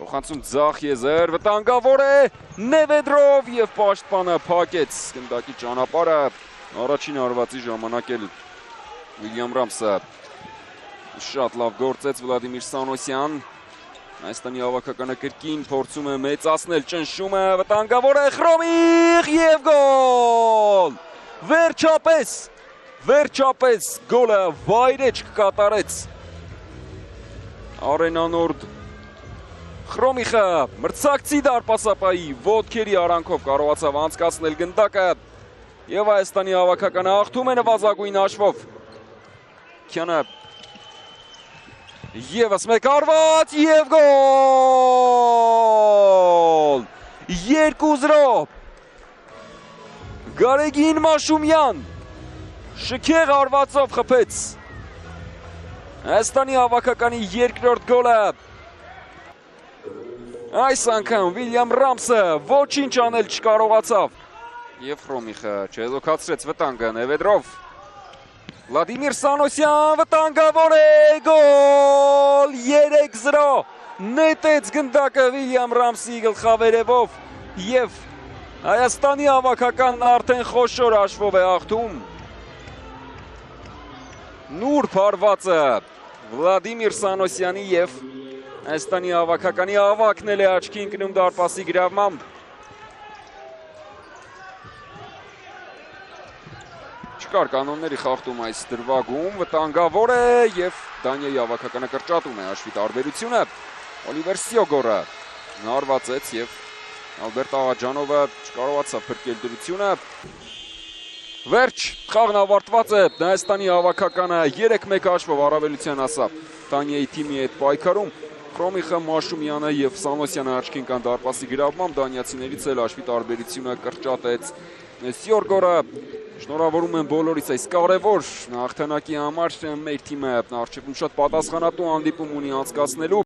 Փոխանցում ձախ եզեր, վտանգավոր է Նևեդրով եւ պաշտպանը փակեց գնդակի ճանապարհը առաջին հարվածի ժամանակ էլ Վիլյամ Ռամսը շատ լավ գործեց Վլադիմիր Սանոսյան Հայաստանի հավաքականը կրկին փորձում է մեծացնել ճնշումը վտանգավոր է Խրոմիղ եւ գոլ վերջապես գոլը վայրեջք կատարեց Արենանորդ Խրոմիղը մրցակցի դարպասապայի ոտքերի արանքով կարողացավ անցկացնել գնդակը եւ Հայաստանի հավաքականը հաղթում է նվազագույն հաշվով Քյանը Եվս մեկ արված եւ գոլ 2-0 Գարեգին Մաշումյան շքեղ արվածով խփեց Հայաստանի հավաքականի երկրորդ գոլը Այս անգամ Վիլյամ Ռամսը ոչինչ անել չկարողացավ եւ Խրոմիղը չեզոքացրեց վտանգը Նևեդրով Վլադիմիր Սանոսյան վտանգավոր է գոլ 3-0 նետեց գնդակը Վիլյամ Ռամսի գլխավերևով եւ Հայաստանի հավաքականն արդեն խոշոր հաշվով է հաղթում Նուրբ հարվածը Վլադիմիր Սանոսյանի եւ Հայաստանի հավաքականի ավակն էլ է աչքի ընկնում դարպասի գրավմամբ Չկար կանոնների խախտում այս դրվագում վտանգավոր է եւ Դանիայի հավաքականը կրճատում է հաշվի տարբերությունը Օլիվեր Սիոգորը նարվածեց եւ Ալբերտ Աղաջանովը չկարողացավ փրկել դրությունը Վերջ խաղն ավարտված է Հայաստանի հավաքականը 3-1 հաշվով առավելության հասավ Դանիայի թիմի հետ պայքարում Խրոմիղը Մաշումյանը եւ Սանոսյանը աչքի ընկան դարպասի գրավմամբ դանիացիներից էլ հաշվի տարբերությունը կրճատեց Սիոգորը Շնորհավորում եմ բոլորից այս կարևոր հաղթանակի համար մեր թիմը առջևում շատ պատասխանատու հանդիպում ունի անցկացնելու